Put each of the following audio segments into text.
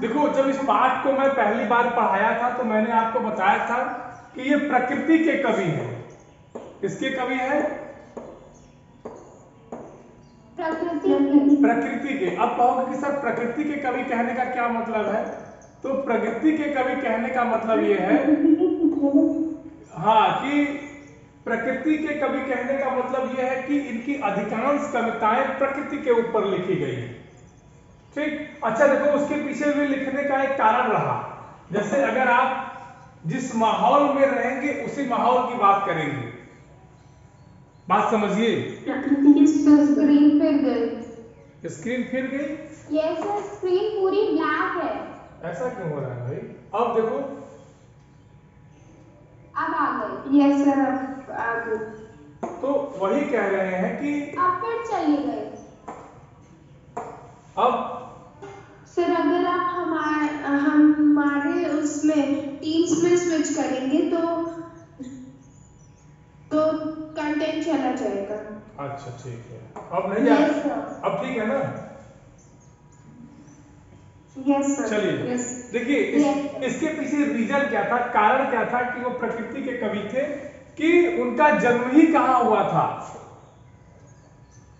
देखो, जब इस पाठ को मैं पहली बार पढ़ाया था तो मैंने आपको बताया था कि ये प्रकृति के कवि हैं। किसके कवि हैं? प्रकृति के। अब कहोगे कि सर प्रकृति के कवि कहने का क्या मतलब है? तो प्रकृति के कवि कहने का मतलब ये है, हाँ, कि प्रकृति के कवि कहने का मतलब यह है कि इनकी अधिकांश कविताएं प्रकृति के ऊपर लिखी गई है। ठीक। अच्छा देखो, उसके पीछे भी लिखने का एक कारण रहा। जैसे अगर आप जिस माहौल में रहेंगे उसी माहौल की बात करेंगे। बात समझिए। स्क्रीन फिर गई। स्क्रीन फिर गई? यस सर, स्क्रीन पूरी ब्लैक है। ऐसा क्यों हो रहा है भाई? अब देखो, अब आ गई। यस सर, अब आ गई। तो वही कह रहे हैं कि अब फिर चली गई। अब सर अगर आप हमारे उसमें टीम्स में स्विच करेंगे तो कंटेंट चला जाएगा। अच्छा ठीक है, अब नहीं Yes, जाए? अब ठीक है ना? Yes sir. चलिए देखिए, इसके पीछे रीजन क्या था, कारण क्या था कि वो प्रकृति के कवि थे, कि उनका जन्म ही कहाँ हुआ था?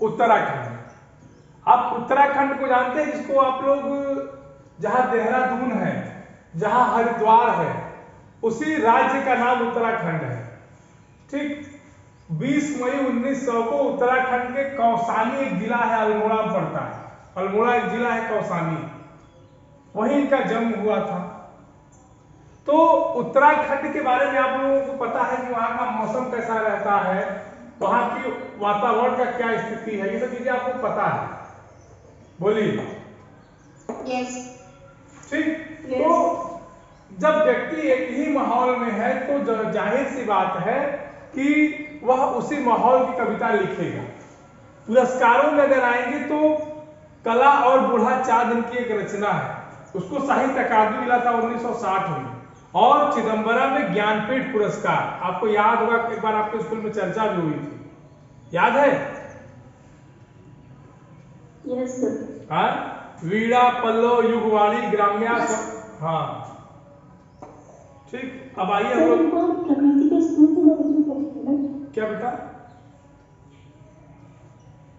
उत्तराखंड। आप उत्तराखंड को जानते हैं, जिसको आप लोग, जहां देहरादून है, जहां हरिद्वार है, उसी राज्य का नाम उत्तराखंड है। ठीक। 20 मई 1900 को उत्तराखंड के कौसानी एक जिला है, अल्मोड़ा में पड़ता है। अल्मोड़ा एक जिला है कौसानी, वहीं इनका जन्म हुआ था। तो उत्तराखंड के बारे में आप लोगों को पता है कि वहां का मौसम कैसा रहता है, वहां की वातावरण का क्या स्थिति है, ये सब चीजें आपको पता है। बोलिए। यस। ठीक। तो जब व्यक्ति एक ही माहौल में है तो जाहिर सी बात है कि वह उसी माहौल की कविता लिखेगा। पुरस्कारों में अगर आएंगे तो कला और बूढ़ा चाँद इनकी एक रचना है, उसको साहित्य अकादमी मिला था 1960 में, और चिदम्बरम में ज्ञानपीठ पुरस्कार। आपको याद होगा, एक बार आपके स्कूल में चर्चा भी हुई थी, याद है? Yes sir. हाँ, वीणा पल्लव युगवाणी ग्राम्या। हाँ ठीक। अब आइए हम लोग, प्रकृति के सुकुमार, क्या बेटा?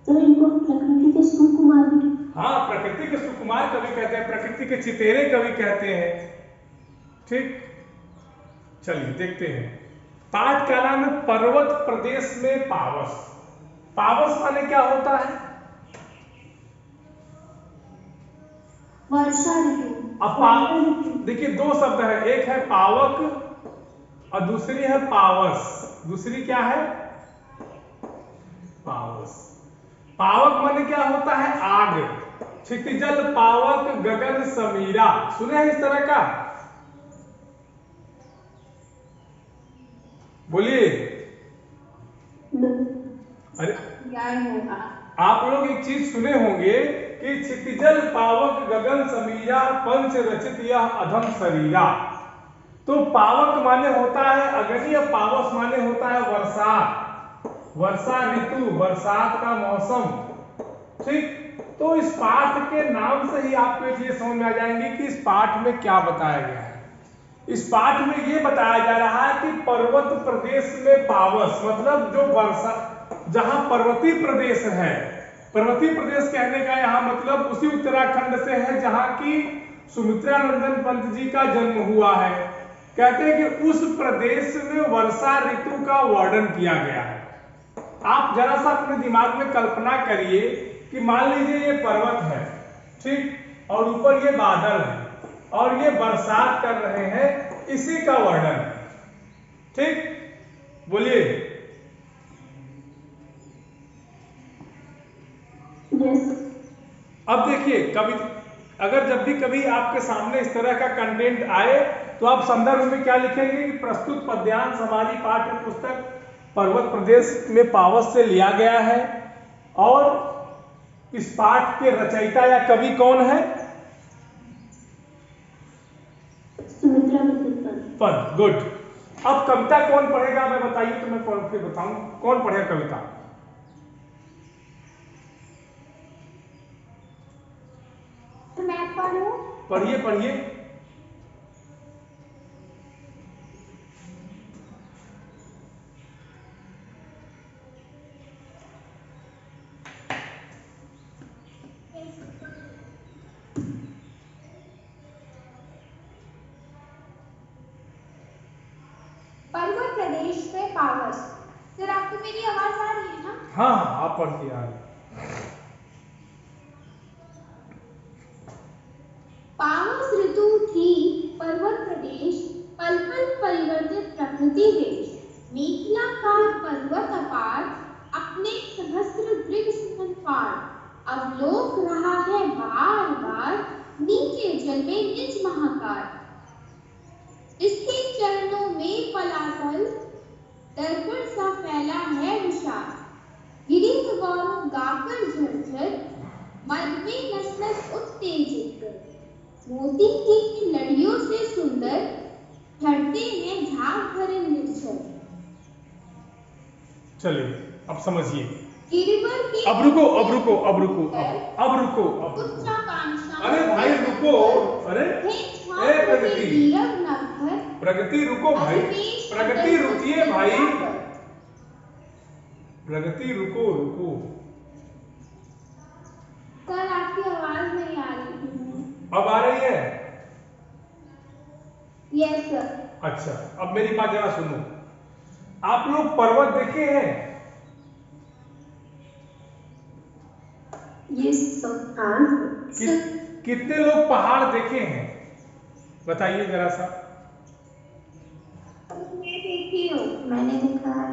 सर इनको प्रकृति के सुकुमार भी। हाँ, प्रकृति के सुकुमार कवि कहते हैं, प्रकृति के चितेरे कवि कहते हैं। ठीक। चलिए देखते हैं। पाठ का नाम है पर्वत प्रदेश में पावस। पावस माने क्या होता है? वर्षा ऋतु। अब देखिए, दो शब्द है, एक है पावक और दूसरी है पावस। दूसरी क्या है? पावस। पावक माने क्या होता है? आग। क्षितिजल पावक गगन समीरा, सुने हैं इस तरह का? बोलिए। अरे आप लोग एक चीज सुने होंगे कि क्षितिजल पावक गगन समीरा पंच रचित यह अधम शरीरा। तो पावक माने होता है अग्नि और पावस माने होता है वर्षा, वर्षा ऋतु, बरसात का मौसम। ठीक। तो इस पाठ के नाम से ही आपको ये चीज समझ में आ जाएंगे कि इस पाठ में क्या बताया गया है। इस पाठ में ये बताया जा रहा है कि पर्वत प्रदेश में पावस, मतलब जो वर्षा, जहां पर्वतीय प्रदेश है, पर्वतीय प्रदेश कहने का यहाँ मतलब उसी उत्तराखंड से है जहां की सुमित्रा नंदन पंत जी का जन्म हुआ है। कहते हैं कि उस प्रदेश में वर्षा ऋतु का वर्णन किया गया है। आप जरा सा अपने दिमाग में कल्पना करिए कि मान लीजिए ये पर्वत है, ठीक, और ऊपर ये बादल है और ये बरसात कर रहे हैं, इसी का वर्णन। ठीक। बोलिए। अब देखिए, कभी अगर जब भी कभी आपके सामने इस तरह का कंटेंट आए तो आप संदर्भ में क्या लिखेंगे कि प्रस्तुत पद्यांश हमारी पाठ्य पुस्तक पर्वत प्रदेश में पावस से लिया गया है, और इस पाठ के रचयिता या कवि कौन है? पद। गुड। अब कविता कौन पढ़ेगा, मैं बताइए तो मैं पढ़ के बताऊं कौन पढ़ेगा कविता। पढ़ूं? पढ़िए पढ़िए। पर्वत प्रदेश में पावस। सर आपको मेरी आवाज आ रही है ना? हाँ हाँ, आप पढ़िए आगे। पावस ऋतु थी पर्वत प्रदेश, पल पल परिवर्तित प्रकृति देश। मेखलाकार पर्वत अपार, अपने सहस्त्र दृढ़ सुमन पार। अवलोक रहा है बार बार, नीचे जल में निज महाकार। इसके चरणों में पलातल, दर्पण सा फैला है विशाल। गिरीश गौरव गाकर झरझर, मन में नस नस उत्तेजित कर। मोती की लड़ियों से सुंदर, झड़ते हैं झाग भरे निर्झर। चलिए अब समझिए। गिरिवर के अब रुको अब रुको अब रुको अब रुको अब रुको। उच्चाकांक्षा। अरे भाई रुको। अरे ए प्रगति, प्रगति रुको भाई, प्रगति रुकिए भाई, प्रगति रुको रुको। सर आपकी आवाज नहीं आ रही थी। अब आ रही है? Yes sir. अच्छा, अब मेरी बात जरा सुनो। आप लोग पर्वत देखे हैं? Yes sir. हाँ कितने लोग पहाड़ देखे हैं? बताइए जरा सा। मैं देखी हूँ। मैंने देखा है।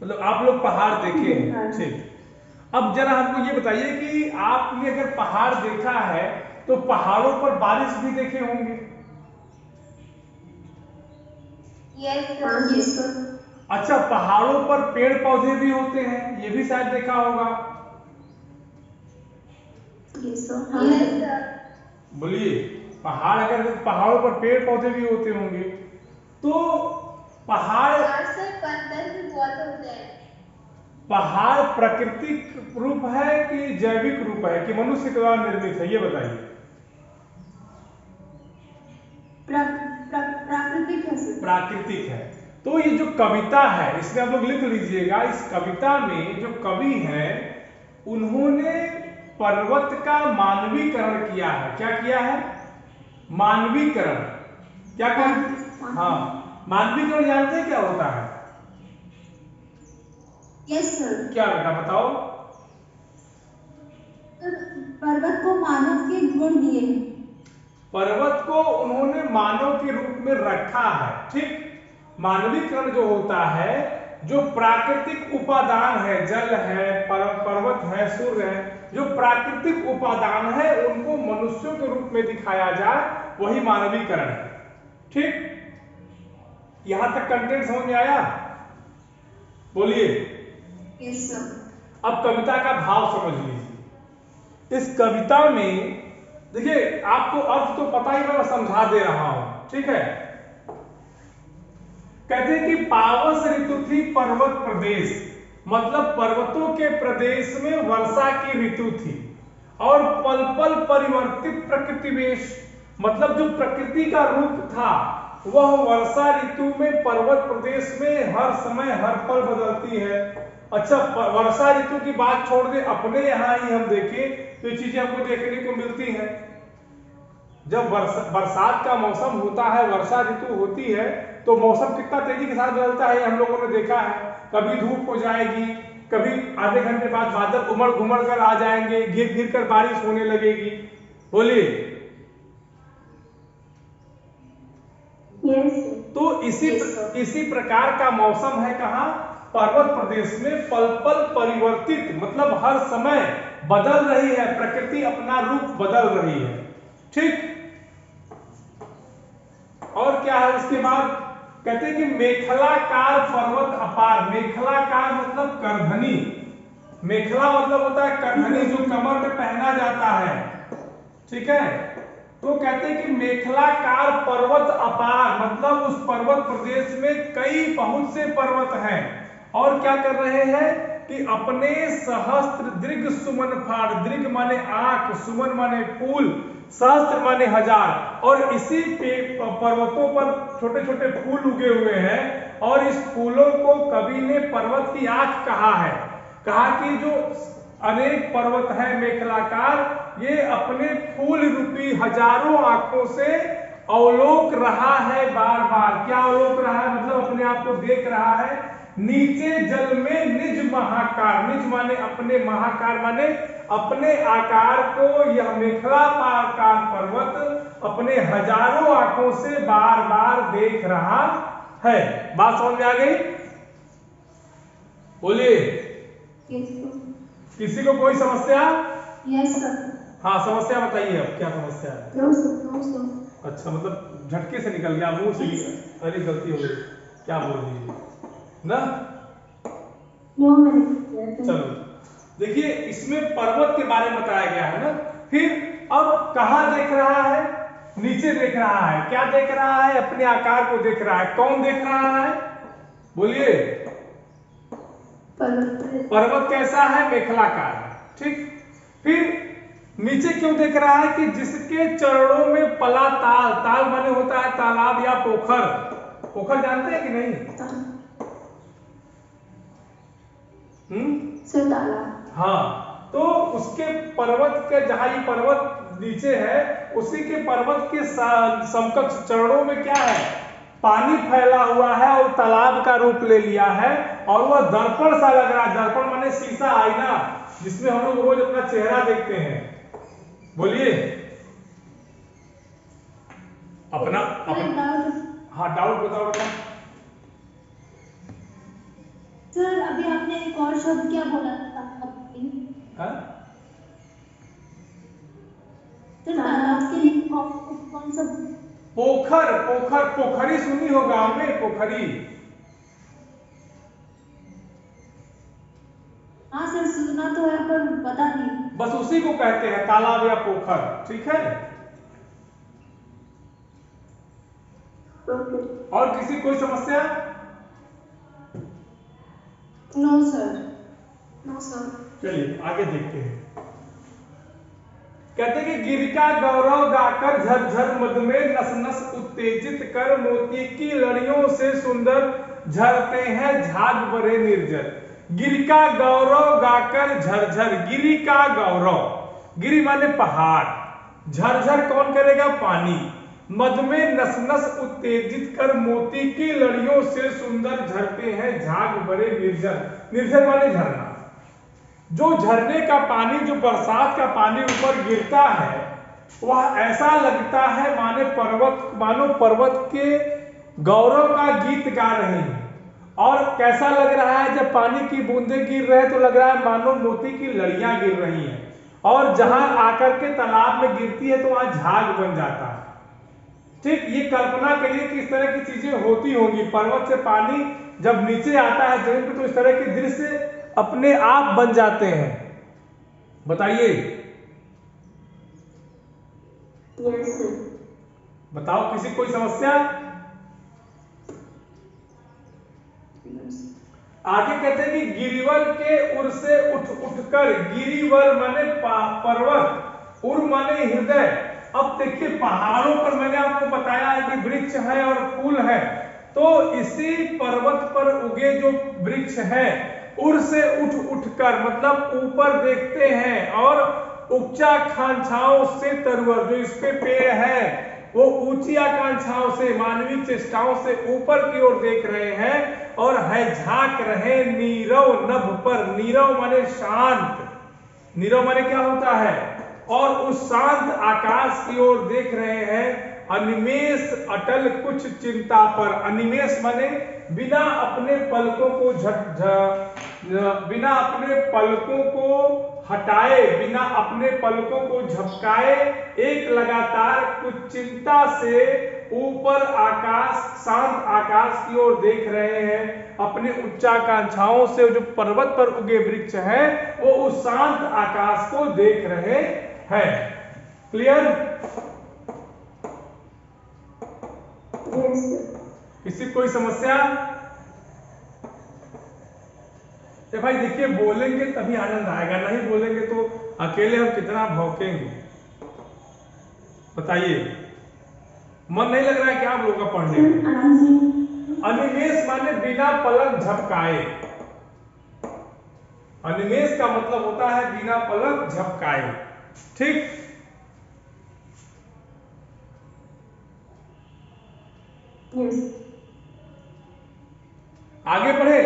मतलब आप लोग पहाड़ देखे हैं, ठीक। अब जरा हमको ये बताइए कि आपने अगर पहाड़ देखा है तो पहाड़ों पर बारिश भी देखे होंगे। Yes sir. अच्छा, पहाड़ों पर पेड़ पौधे भी होते हैं, ये भी शायद देखा होगा। Yes sir. बोलिए, पहाड़ अगर पहाड़ों पर पेड़ पौधे भी होते होंगे तो पहाड़ बंदर भी बहुत होते हैं। पहाड़ प्राकृतिक रूप है कि जैविक रूप है कि मनुष्य के द्वारा निर्मित है, ये बताइए। प्राकृतिक है सर। प्राकृतिक है। तो ये जो कविता है इसमें आप लोग लिख लीजिएगा, इस कविता में जो कवि हैं उन्होंने पर्वत का मानवीकरण किया है। क्या किया है? मानवीकरण। क्या कर हाँ, मानवीकरण जानते हैं क्या होता है? Yes sir. क्या बेटा बताओ। पर्वत को मानव के गुण दिए। पर्वत को उन्होंने मानव के रूप में रखा है, ठीक। मानवीकरण जो होता है, जो प्राकृतिक उपादान है, जल है, पर्वत है, सूर्य है, जो प्राकृतिक उपादान है उनको मनुष्यों के रूप में दिखाया जाए, वही मानवीकरण है, ठीक। यहां तक कंटेंट समझ में आया? बोलिए। Yes sir. अब कविता का भाव समझ लीजिए। इस कविता में देखिए, आपको अर्थ तो पता ही, मैं समझा दे रहा हूं, ठीक है। कहते हैं कि पावस ऋतु थी पर्वत प्रदेश, मतलब पर्वतों के प्रदेश में वर्षा की ऋतु थी। और पल पल परिवर्तित प्रकृति वेश, मतलब जो प्रकृति का रूप था वह वर्षा ऋतु में पर्वत प्रदेश में हर समय हर पल बदलती है। अच्छा, वर्षा ऋतु की बात छोड़ दे, अपने यहाँ ही हम देखें तो ये चीजें हमको देखने को मिलती हैं। जब बरसात का मौसम होता है, वर्षा ऋतु होती है, तो मौसम कितना तेजी के साथ बदलता है हम लोगों ने देखा है। कभी धूप हो जाएगी, कभी आधे घंटे बाद बादल उमड़ घुमड़ कर आ जाएंगे, गिर गिर कर बारिश होने लगेगी। बोलिए। तो इसी प्रकार का मौसम है कहाँ? पर्वत प्रदेश में। पल पल परिवर्तित, मतलब हर समय बदल रही है प्रकृति, अपना रूप बदल रही है, ठीक। और क्या है इसके बाद? कहते हैं कि मेखलाकार पर्वत अपार। मेखलाकार मतलब करधनी, मेखला मतलब होता है करधनी, जो कमर में पहना जाता है, ठीक है। तो कहते हैं कि मेखलाकार पर्वत अपार, मतलब उस पर्वत प्रदेश में कई बहुत से पर्वत हैं और क्या कर रहे हैं? कि अपने सहस्त्र दृग सुमन फाड़, दृग माने आंख, सुमन माने फूल, सहस्त्र माने हजार, और इसी पर्वतों पर छोटे छोटे फूल उगे हुए हैं और इस फूलों को कवि ने पर्वत की आंख कहा है। कहा कि जो अनेक पर्वत है मेखलाकार, ये अपने फूल रूपी हजारों आंखों से अवलोक रहा है बार बार। क्या अवलोक रहा है? मतलब अपने आप को देख रहा है। नीचे जल में निज महाकार, निज माने अपने, महाकार माने अपने आकार को यह मेखलाकार पर्वत अपने हजारों आंखों से बार बार देख रहा है। बात समझ में आ गई? बोलिए। किसी को कोई समस्या? Yes sir. हाँ समस्या बताइए, अब क्या समस्या है? No sir. अच्छा, मतलब झटके से निकल गया मुंह से, अरे गलती हो गई, क्या बोल रही ना? चलो देखिए, इसमें पर्वत के बारे में बताया गया है ना। फिर अब कहाँ देख रहा है? नीचे देख रहा है। क्या देख रहा है? अपने आकार को देख रहा है। कौन देख रहा है? बोलिए। पर्वत कैसा है? मेखलाकार है। ठीक। फिर नीचे क्यों देख रहा है? कि जिसके चरणों में पला ताल, ताल माने होता है तालाब या पोखर। पोखर जानते हैं कि नहीं? सर तालाब। हाँ, तो उसके पर्वत के, जहां ये पर्वत नीचे है, उसी के पर्वत के समकक्ष चरणों में क्या है? पानी फैला हुआ है और तालाब का रूप ले लिया है, और वह दर्पण सा लग रहा है। दर्पण माने शीशा, आईना, जिसमें हम लोग रोज अपना चेहरा देखते हैं। बोलिए अपना। हाँ डाउट बताओ बेटा। सर अभी आपने एक और शब्द क्या बोला था? सर तालाब के लिए कौन सा? पोखर। पोखर, पोखरी सुनी हो गांव में, पोखरी। हाँ सर सुना तो है पर पता नहीं। बस उसी को कहते हैं तालाब या पोखर। ठीक है। और किसी कोई समस्या? No sir. No sir. चलिए आगे देखते हैं। कहते कि गिर का गौरव गाकर झरझर मद में नस नस उत्तेजित कर मोती की लड़ियों से सुंदर झरते हैं झाग बरे निर्जर। गिर का गौरव गाकर झरझर, गिरी का गौरव, गिरी माने पहाड़, झरझर कौन करेगा? पानी। मद में नस नस उत्तेजित कर मोती की लड़ियों से सुंदर झरते हैं झाग बरे निर्जर। निर्जर माने झरना। जो झरने का पानी, जो बरसात का पानी ऊपर गिरता है, वह ऐसा लगता है मानो पर्वत के गौरव का गीत गा रहे हैं। और कैसा लग रहा है? जब पानी की बूंदें गिर रहे हैं तो लग रहा है मानो मोती की लड़ियां गिर रही हैं, और जहां आकर के तालाब में गिरती है तो वहां झाग बन जाता है। ठीक, ये कल्पना करिए कि इस तरह की चीजें होती होंगी। पर्वत से पानी जब नीचे आता है जमीन पर, तो इस तरह के दृश्य अपने आप बन जाते हैं। बताइए। Yes sir. बताओ किसी कोई समस्या? आगे कहते हैं कि गिरिवर के उर से उठ उठकर, गिरिवर माने पर्वत, उर माने हृदय। अब देखिए पहाड़ों पर मैंने आपको बताया है कि वृक्ष है और फूल है, तो इसी पर्वत पर उगे जो वृक्ष है, उर से उठ उठकर मतलब ऊपर देखते हैं, और ऊंचा आकांक्षाओं से तरवर, जो इस पे पेड़ है वो ऊंची आकांक्षाओं से, मानवीय चेष्टाओं से ऊपर की ओर देख रहे हैं, और है झांक रहे नीरव नभ पर। नीरव माने शांत, नीरव माने क्या होता है? और उस शांत आकाश की ओर देख रहे हैं, अनिमेष अटल कुछ चिंता पर। अनिमेष माने बिना अपने पलकों को बिना अपने पलकों को हटाए, बिना अपने पलकों को झपकाए, एक लगातार कुछ चिंता से ऊपर आकाश, शांत आकाश की ओर देख रहे हैं। अपने उच्चाकांक्षाओं से जो पर्वत पर उगे वृक्ष हैं, वो उस शांत आकाश को देख रहे हैं। क्लियर? किसी कोई समस्या? ये भाई देखिए, बोलेंगे तभी आनंद आएगा, नहीं बोलेंगे तो अकेले हम कितना भौंकेंगे। बताइए, मन नहीं लग रहा है क्या आप लोगों का पढ़ने में? अनिमेष माने बिना पलक झपकाए। अनिमेष का मतलब होता है बिना पलक झपकाए। ठीक, आगे बढ़े।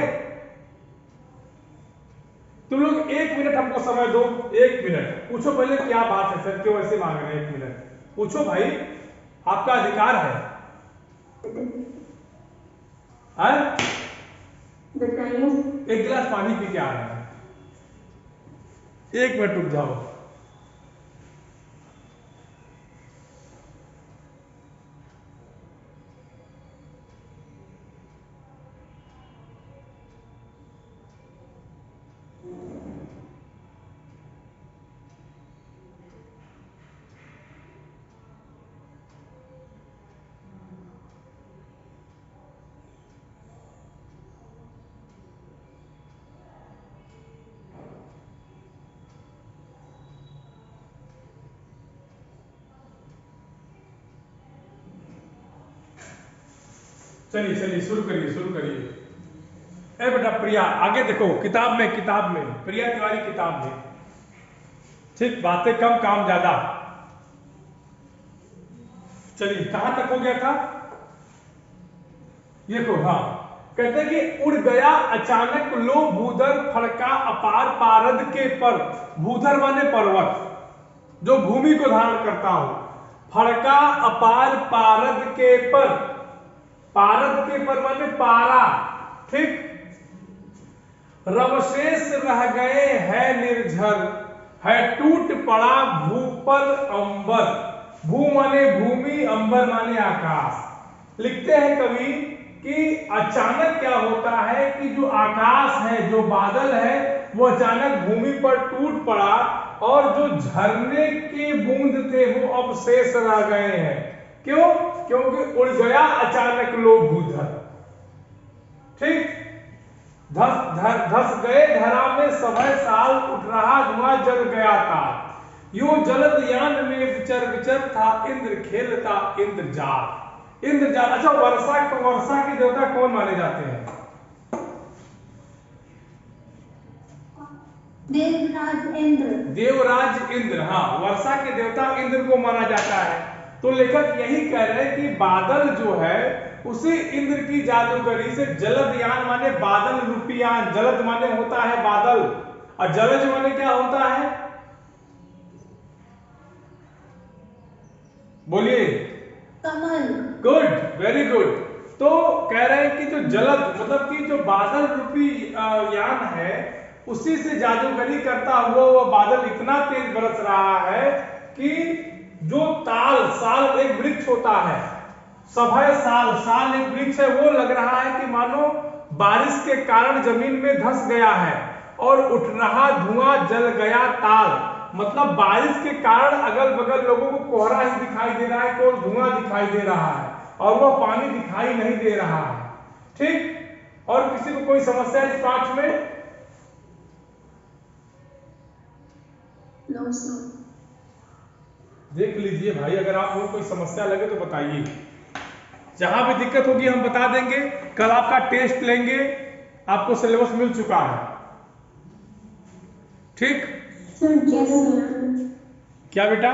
तुम लोग 1 मिनट हमको समय दो, 1 मिनट पूछो पहले क्या बात है सर, क्यों ऐसे मांग रहे हैं? 1 मिनट पूछो भाई, आपका अधिकार है। बताइए। एक गिलास पानी पी के आ रहे हैं, 1 मिनट रुक जाओ। चलिए चलिए, शुरू करिए शुरू करिए। ए बेटा प्रिया, आगे देखो, किताब में प्रिया तिवारी किताब में। ठीक, बातें कम काम ज्यादा। चलिए, कहां तक हो गया था? देखो, हाँ, कहते हैं कि उड़ गया अचानक लो भूधर, फड़का अपार पारद के पर। भूधर माने पर्वत, जो भूमि को धारण करता हो। फड़का अपार पारद के पर, पारद के पर माने पारा। ठीक, रवशेष रह गए है निर्झर, है टूट पड़ा भूपर अंबर। भू माने भूमि, अंबर माने आकाश। लिखते हैं कवि कि अचानक क्या होता है कि जो आकाश है, जो बादल है, वो अचानक भूमि पर टूट पड़ा और जो झरने के बूंद थे वो अब शेष रह गए हैं। क्यों? क्योंकि उड़ गया अचानक लो भूधर। ठीक, धस गए धरा में सभय साल, उठ रहा धुआं जल गया था। यो जलद यान में विचर विचर था, इंद्र खेलता इंद्रजाल। इंद्रजाल, अच्छा, वर्षा के देवता कौन माने जाते हैं? देवराज इंद्र। देवराज इंद्र, हाँ, वर्षा के देवता इंद्र को माना जाता है। तो लेखक यही कह रहे हैं कि बादल जो है उसे इंद्र की जादूगरी से, जलद यान माने बादल रूपी यान, जलद माने होता है बादल और जलज माने क्या होता है? बोलिए। कमल। Good, very good. तो कह रहे हैं कि जो जलद मतलब कि जो बादल रूपी यान है, उसी से जादूगरी करता हुआ वो बादल इतना तेज बरस रहा है कि जो ताल, साल एक वृक्ष होता है, सभय साल, साल एक वृक्ष है, वो लग रहा है कि मानो बारिश के कारण जमीन में धंस गया है। और उठ रहा धुआं जल गया ताल, मतलब बारिश के कारण अगल बगल लोगों को कोहरा ही दिखाई दे रहा है, केवल धुआं दिखाई दे रहा है और वह पानी दिखाई नहीं दे रहा है। ठीक, और किसी को कोई समस्या इस पाठ में? देख लीजिए भाई, अगर आप लोगों को कोई समस्या लगे तो बताइए। जहां भी दिक्कत होगी हम बता देंगे। कल आपका टेस्ट लेंगे, आपको सिलेबस मिल चुका है। ठीक, क्या बेटा?